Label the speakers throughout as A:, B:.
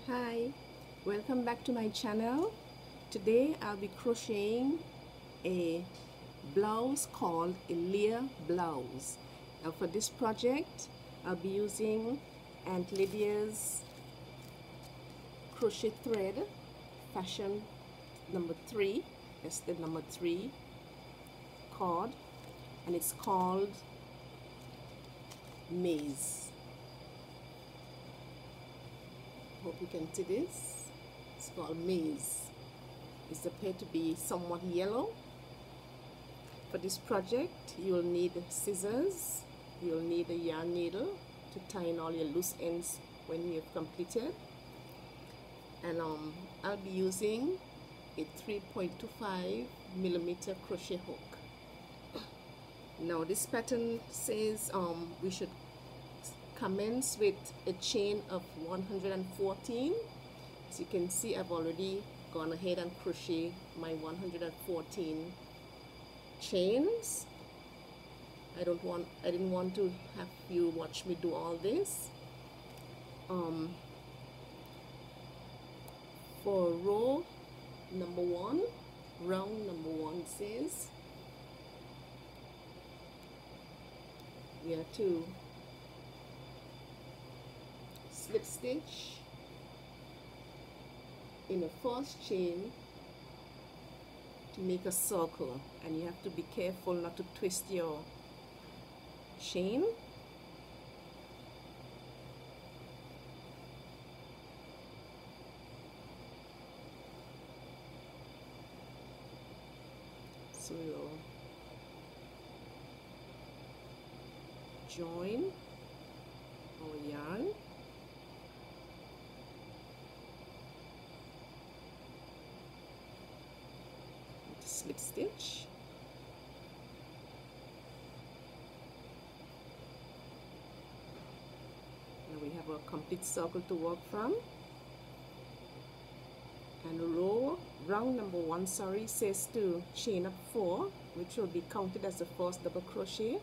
A: Hi, welcome back to my channel. Today I'll be crocheting a blouse called a Lea blouse. Now for this project I'll be using Aunt Lydia's crochet thread fashion number 3. That's the number 3 cord, and it's called Maze. Hope you can see this. It's called Maze. It's appeared to be somewhat yellow. For this project you'll need scissors, you'll need a yarn needle to tie in all your loose ends when you've completed, and I'll be using a 3.25mm crochet hook. Now this pattern says we should commence with a chain of 114. As you can see, I've already gone ahead and crochet my 114 chains. I didn't want to have you watch me do all this. For row number 1, round number 1 says we are to slip stitch in a first chain to make a circle, and you have to be careful not to twist your chain. So we'll join our yarn with slip stitch. Now we have a complete circle to work from. And round number 1, sorry, says to chain up 4, which will be counted as the first double crochet.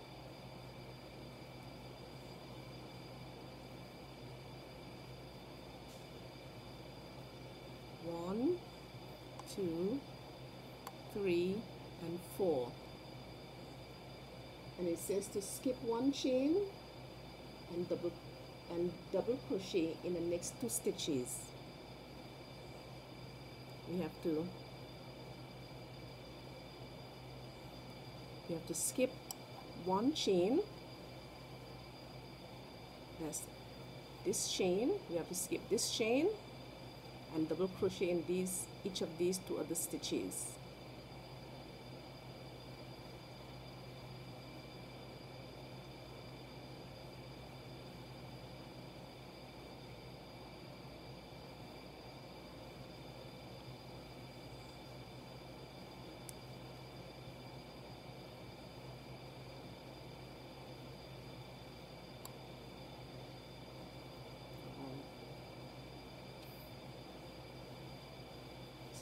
A: One, 2, 3, and 4. And it says to skip 1 chain and double crochet in the next 2 stitches. You have to skip 1 chain. That's this chain. You have to skip this chain and double crochet in each of these 2 other stitches.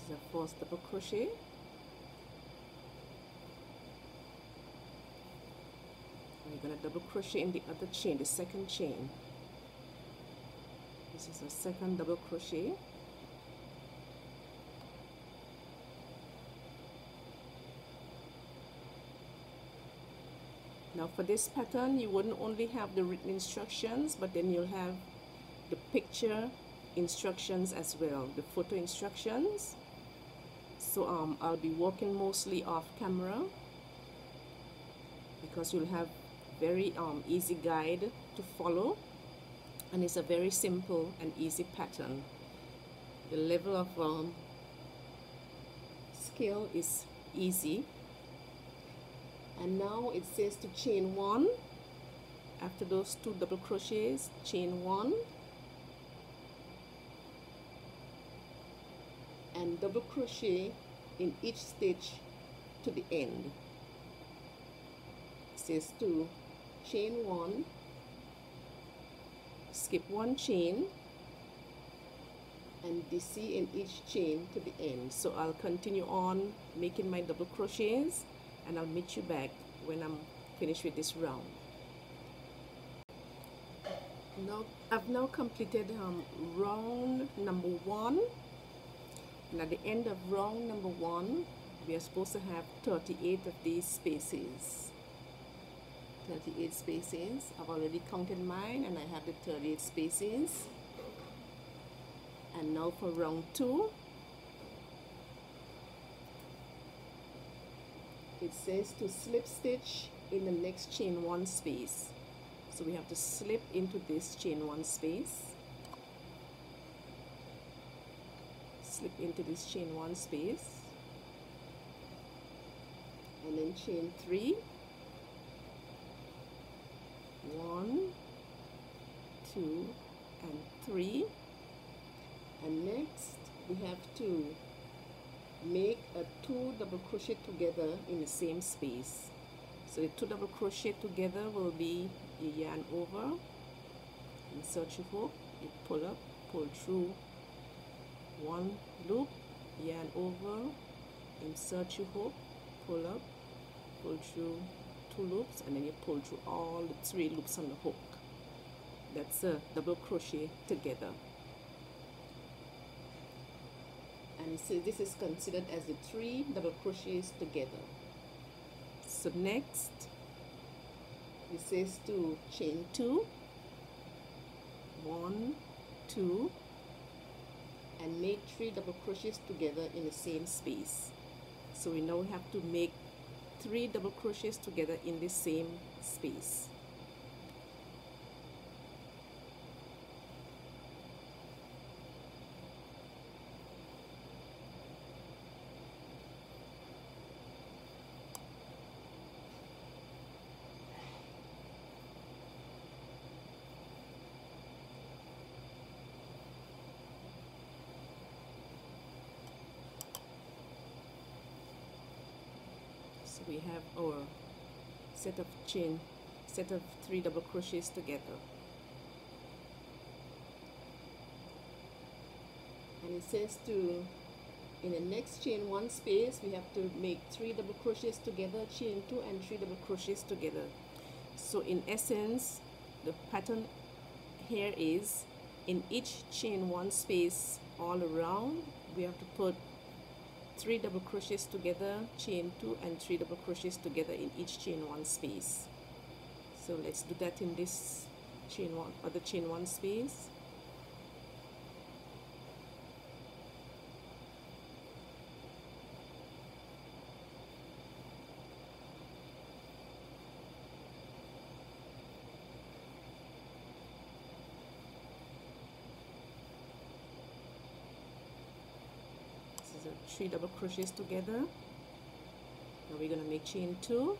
A: The first double crochet, and we're going to double crochet in the other chain, the second chain. This is a second double crochet. Now for this pattern you wouldn't only have the written instructions, but then you'll have the picture instructions as well, the photo instructions. So I'll be working mostly off camera because you'll have very easy guide to follow, and it's a very simple and easy pattern. The level of skill is easy. And now it says to chain 1 after those 2 double crochets. Chain 1 and double crochet in each stitch to the end. It says to chain 1, skip 1 chain, and DC in each chain to the end. So I'll continue on making my double crochets, and I'll meet you back when I'm finished with this round. Now I've now completed round number 1, and at the end of round number 1 we are supposed to have 38 of these spaces. 38 spaces. I've already counted mine and I have the 38 spaces. And now for round 2, it says to slip stitch in the next chain 1 space. So we have to slip into this chain 1 space, slip into this chain 1 space, and then chain 3, 1, 2, and 3, and next we have to make a 2 double crochet together in the same space. So the 2 double crochet together will be you yarn over, insert your hook, you pull up, pull through 1 loop, yarn over, insert your hook, pull up, pull through 2 loops, and then you pull through all the 3 loops on the hook. That's a double crochet together. And it says this is considered as the 3 double crochets together. So next it says to chain 2, 1, 2, and make 3 double crochets together in the same space. So we now have to make 3 double crochets together in the same space. So we have our set of 3 double crochets together, and it says to in the next chain 1 space we have to make 3 double crochets together, chain 2 and 3 double crochets together. So in essence the pattern here is in each chain 1 space all around we have to put 3 double crochets together, chain 2 and 3 double crochets together in each chain 1 space. So let's do that in this chain 1, other chain 1 space. This is a 3 double crochets together. Now we're going to make chain 2,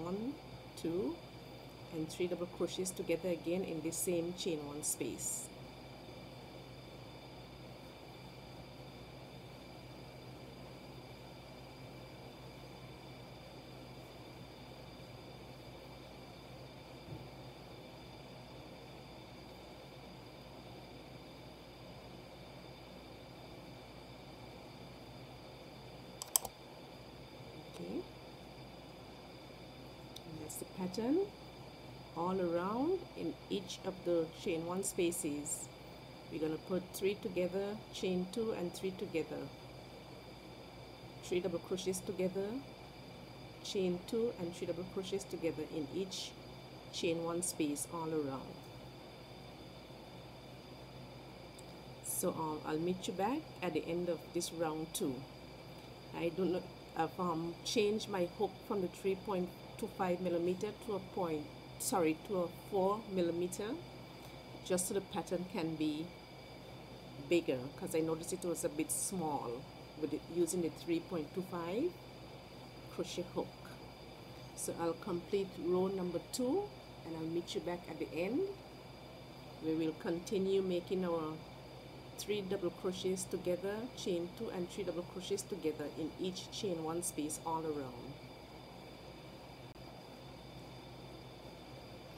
A: 1, 2, and 3 double crochets together again in the same chain 1 space. Okay, and that's the pattern all around. In each of the chain 1 spaces we're going to put 3 together, chain 2 and 3 together, 3 double crochets together, chain 2 and 3 double crochets together in each chain 1 space all around. So I'll meet you back at the end of this round 2. I don't know, I've changed my hook from the 3.25 millimeter to a 4 millimeter, just so the pattern can be bigger, because I noticed it was a bit small with it using the 3.25 crochet hook. So I'll complete row number 2 and I'll meet you back at the end, where we'll continue making our 3 double crochets together, chain 2 and 3 double crochets together in each chain 1 space all around.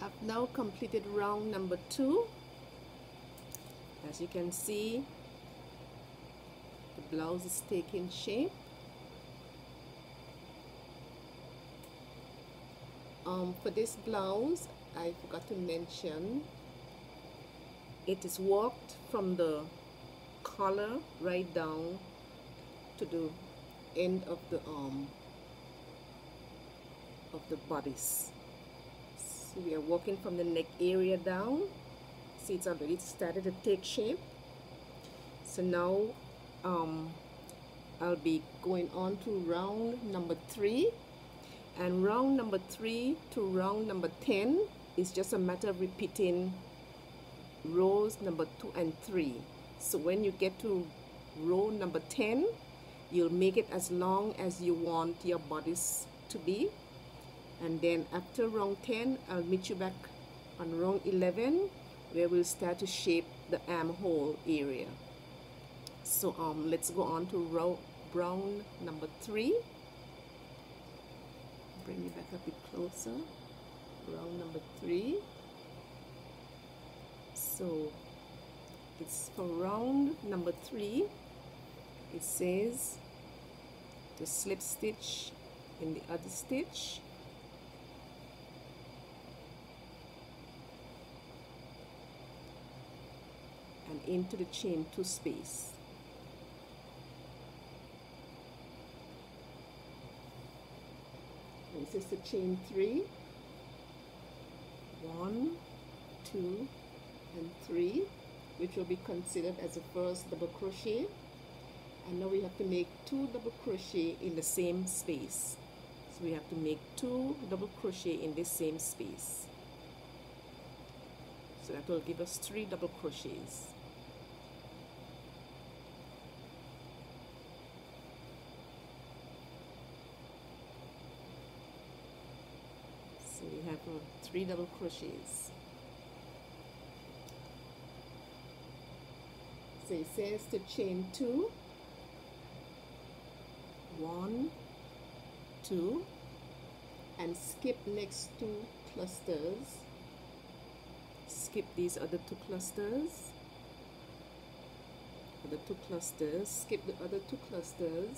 A: I've now completed round number 2. As you can see, the blouse is taking shape. For this blouse, I forgot to mention it is worked from the collar right down to the end of the bodice. So we are working from the neck area down. See, it's already started to take shape. So now I'll be going on to round number 3, and round number 3 to round number 10 is just a matter of repeating rows number 2 and 3. So when you get to row number 10, you'll make it as long as you want your bodice to be, and then after round 10 I'll meet you back on round 11 where we'll start to shape the armhole area. So let's go on to round number 3. Bring you back a bit closer. Round number 3. So it's for round number 3. It says to slip stitch in the other stitch, and into the chain 2 space. This is the chain 3, 1, 2, and 3, which will be considered as the first double crochet. And now we have to make 2 double crochet in the same space. So we have to make 2 double crochet in this same space. So that will give us 3 double crochets. So we have 3 double crochets. So it says to chain 2, 1, 2, and skip next 2 clusters. Skip these other 2 clusters. Skip the other 2 clusters,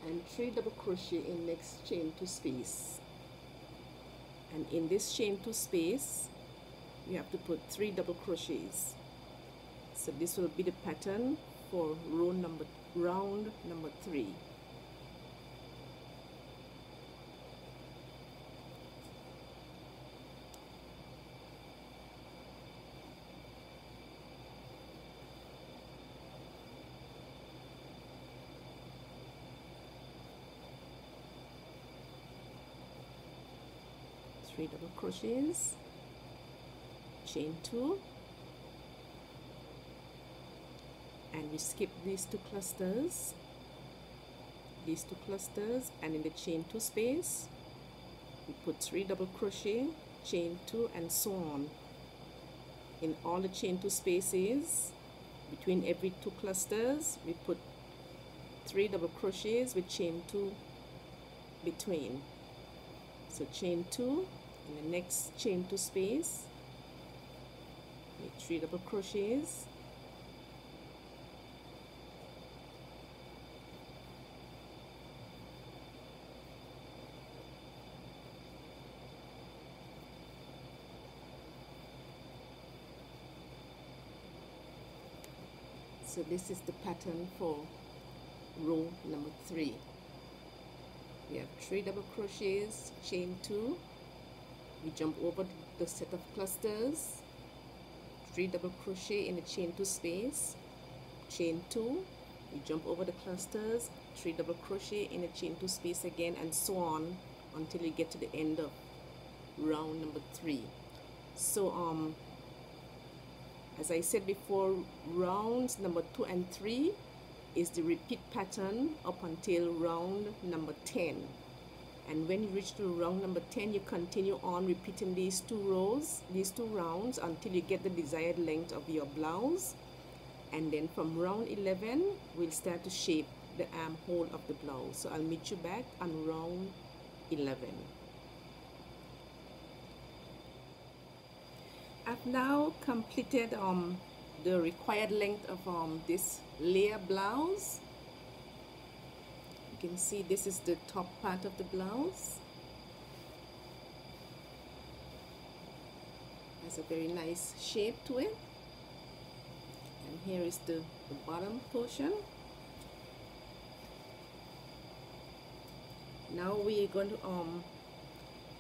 A: and 3 double crochet in next chain 2 space. And in this chain 2 space you have to put 3 double crochets. So this will be the pattern for round number 3. Three double crochets, chain 2, and we skip these 2 clusters, and in the chain 2 space we put 3 double crochet, chain 2, and so on. In all the chain 2 spaces between every 2 clusters we put 3 double crochets with chain 2 between. So chain 2 in the next chain 2 space, make 3 double crochets, so this is the pattern for row number 3. We have 3 double crochets, chain 2, we jump over the set of clusters, 3 double crochet in the chain 2 space, chain 2, we jump over the clusters, 3 double crochet in the chain 2 space again, and so on until you get to the end of round number 3. So as I said before, rounds number 2 and 3 is the repeat pattern up until round number 10. And when you reach to round number 10, you continue on repeating these 2 rounds until you get the desired length of your blouse. And then from round 11, we'll start to shape the armhole of the blouse. So I'll meet you back on round 11. I've now completed the required length of this Lea blouse. You can see this is the top part of the blouse. Has a very nice shape to it. And here is the bottom portion. Now we are going to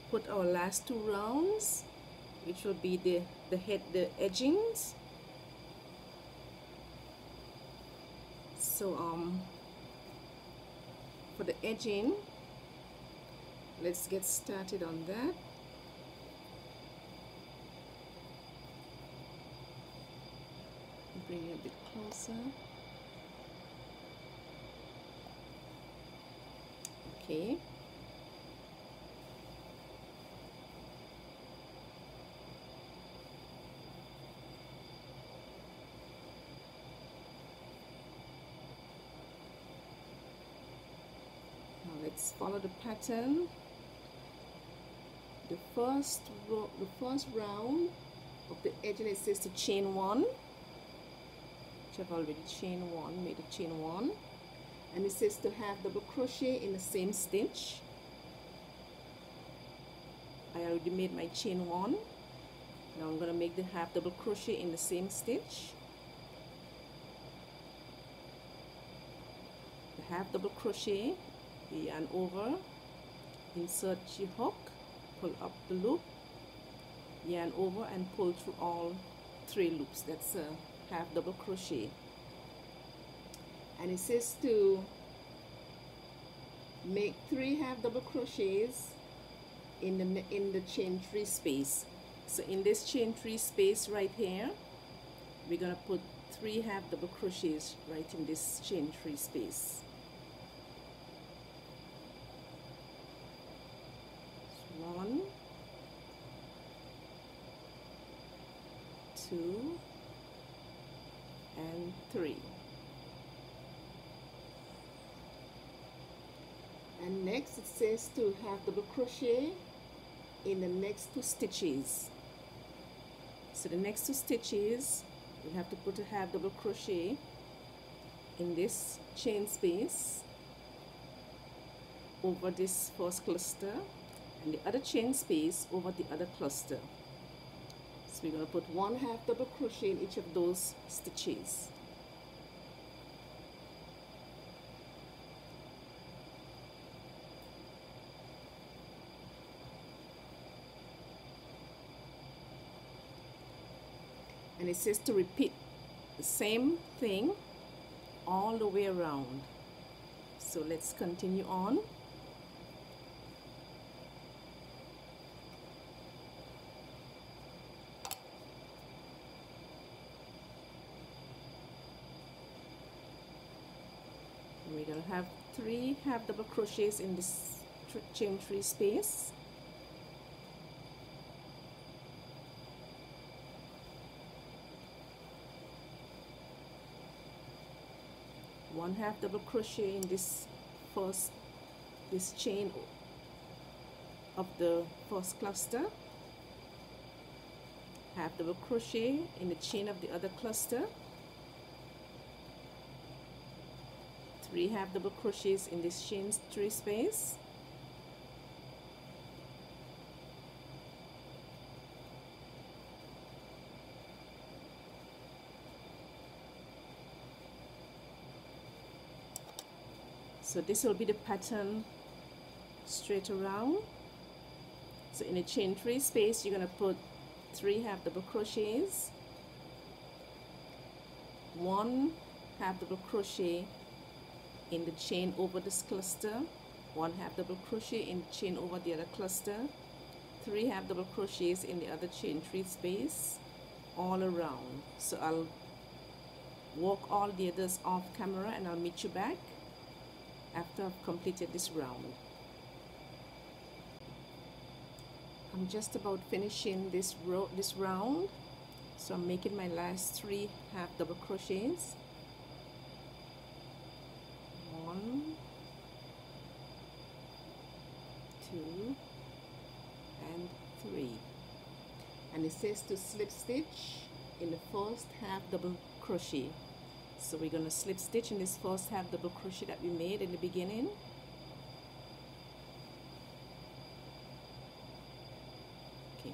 A: put our last 2 rounds, which will be the edgings. So for the edging, let's get started on that. Bring it a bit closer. Okay. Now let's follow the pattern. The first round of the edging, it says to chain 1. I've already made a chain 1, and it says to have double crochet in the same stitch. I already made my chain 1. Now I'm going to make the half double crochet in the same stitch. The half double crochet, yarn over, insert your hook, pull up the loop, yarn over and pull through all 3 loops. That's a half double crochet. And it says to make 3 half double crochets in the chain 3 space. So in this chain 3 space right here, we're gonna put 3 half double crochets right in this chain 3 space. 1, 2, and 3. And next it says to half double crochet in the next 2 stitches. So the next 2 stitches, we have to put a half double crochet in this chain space over this first cluster, and the other chain space over the other cluster. So we're going to put 1 half double crochet in each of those stitches. And it says to repeat the same thing all the way around. So let's continue on. We're going to have 3 half double crochets in this chain 3 space. One half double crochet in this chain of the first cluster, half double crochet in the chain of the other cluster, 3 half double crochets in this chain 3 space, so this will be the pattern straight around. So in a chain 3 space, you're going to put 3 half double crochets, 1 half double crochet in the chain over this cluster, 1 half double crochet in the chain over the other cluster, 3 half double crochets in the other chain 3 space, all around. So I'll walk all the others off camera and I'll meet you back after I've completed this round. I'm just about finishing this round, so I'm making my last 3 half double crochets. 1, 2, and 3. And it says to slip stitch in the first half double crochet. So we're going to slip stitch in this first half double crochet that we made in the beginning. Okay,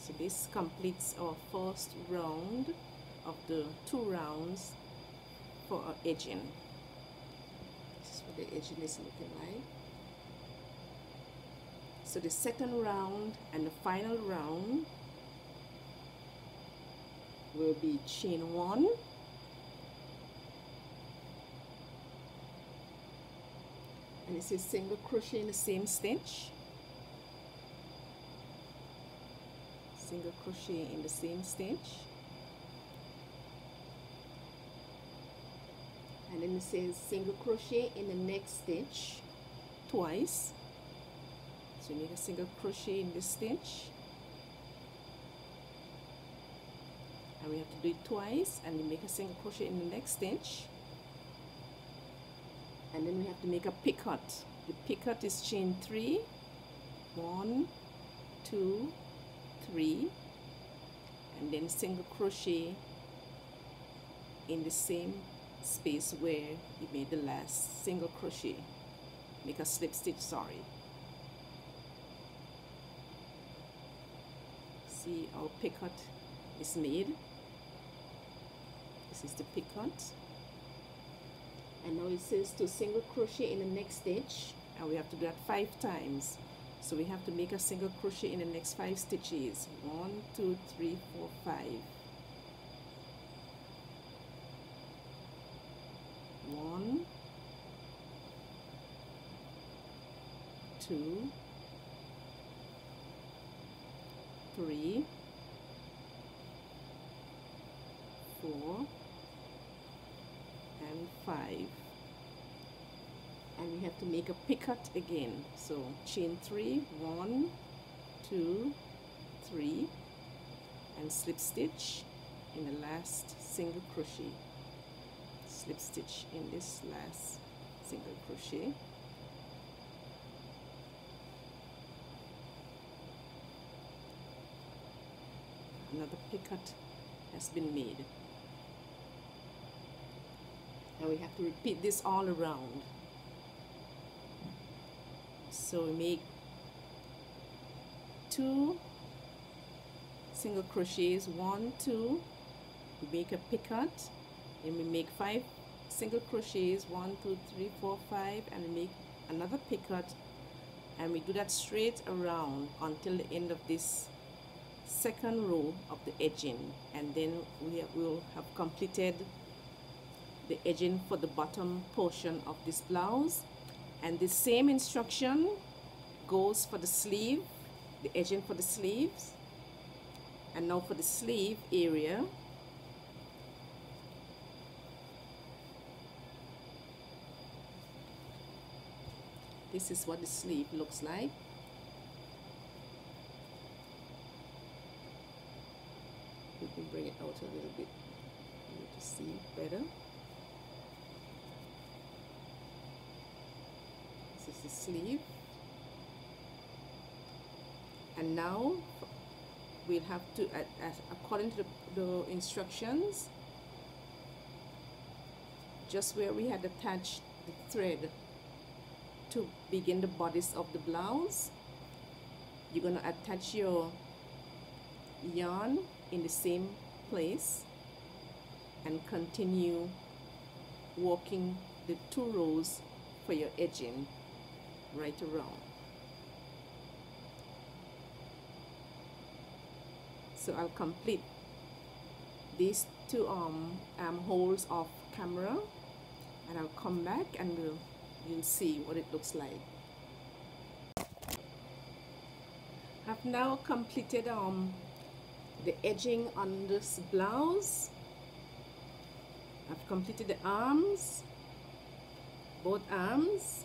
A: so this completes our first round of the 2 rounds for our edging. This is what the edging is looking like. So the second round and the final round will be chain 1, and this is single crochet in the same stitch, single crochet in the same stitch, and then it says single crochet in the next stitch twice. So you make a single crochet in this stitch, and we have to do it twice, and we make a single crochet in the next stitch, and then we have to make a picot. The picot is chain 3, 1, 2, 3, and then single crochet in the same space where you made the last single crochet. Make a slip stitch, sorry. See, our picot is made. This is the picot, and now it says to single crochet in the next stitch, and we have to do that 5 times. So we have to make a single crochet in the next 5 stitches. 1, 2, 3, 4, 5. 1, 2, 3, 4, and 5, and we have to make a picot again. So chain 3, 1, 2, 3, and slip stitch in the last single crochet. Slip stitch in this last single crochet. Another picot has been made, and we have to repeat this all around. So we make 2 single crochets, 1, 2, we make a picot, and we make 5 single crochets, 1, 2, 3, 4, 5, and we make another picot, and we do that straight around until the end of this second row of the edging, and then we will have completed the edging for the bottom portion of this blouse. And the same instruction goes for the sleeve, the edging for the sleeves. And now for the sleeve area, this is what the sleeve looks like. We can bring it out a little bit for you to see better. This is the sleeve. And now we'll have to, according to the instructions, just where we had attached the thread to begin the bodice of the blouse, you're going to attach your yarn in the same place and continue working the 2 rows for your edging right around. So I'll complete these 2 armholes off camera, and I'll come back and you'll see what it looks like. I've now completed the edging on this blouse. I've completed the arms, both arms,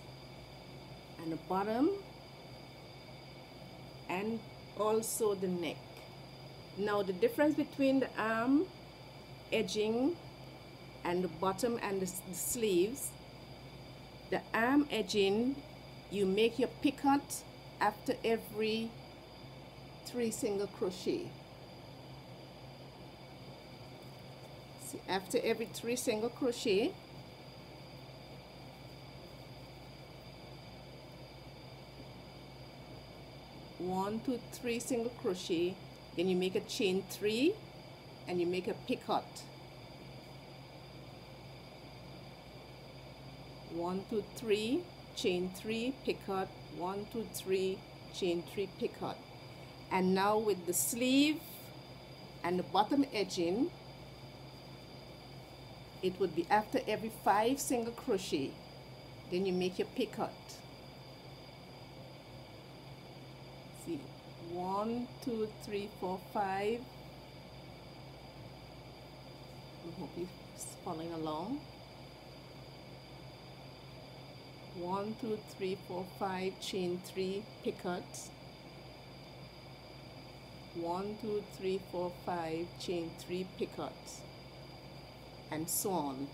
A: and the bottom, and also the neck. Now the difference between the arm edging and the bottom and the sleeves, the arm edging, you make your picot after every 3 single crochet. See, after every 3 single crochet, one, 2, 3 single crochet, Then you make a chain 3 and you make a picot. 1, 2, 3, chain 3, picot, 1, 2, 3, chain 3, picot. And now with the sleeve and the bottom edging, it would be after every 5 single crochet, then you make your picot. See, 1, 2, 3, 4, 5. I hope you're following along. 1, 2, 3, 4, 5, chain 3, picot. 1, 2, 3, 4, 5, chain 3, picot, and so on.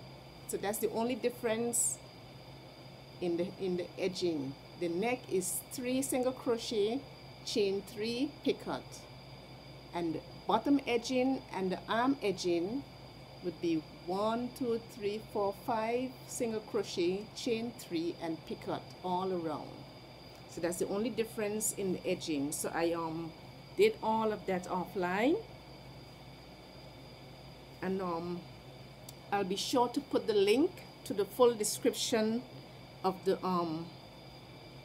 A: So that's the only difference in the edging. The neck is 3 single crochet, chain 3, picot, and the bottom edging and the arm edging would be 1, 2, 3, 4, 5 single crochet, chain 3, and picot all around. So that's the only difference in the edging. So I did all of that offline, and I'll be sure to put the link to the full description of the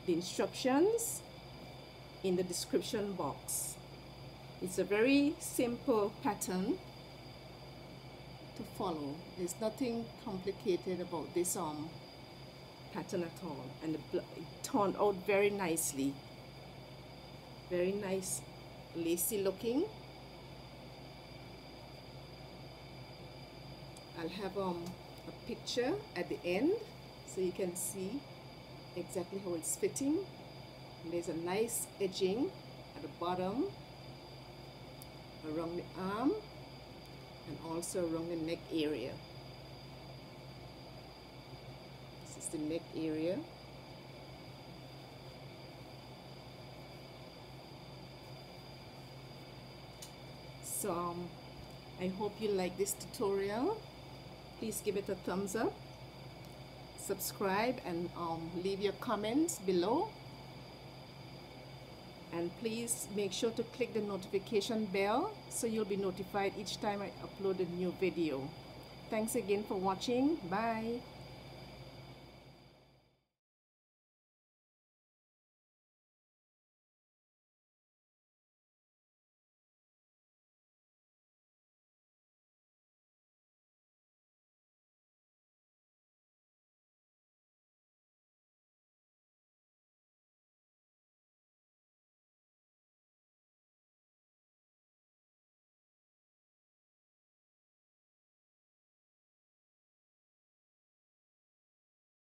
A: instructions in the description box. It's a very simple pattern to follow. There's nothing complicated about this pattern at all, and it turned out very nicely. Very nice, lacy looking. I'll have a picture at the end so you can see exactly how it's fitting. And there's a nice edging at the bottom, around the arm, and also around the neck area. This is the neck area. So I hope you like this tutorial. Please give it a thumbs up, subscribe, and leave your comments below. And please make sure to click the notification bell so you'll be notified each time I upload a new video. Thanks again for watching. Bye.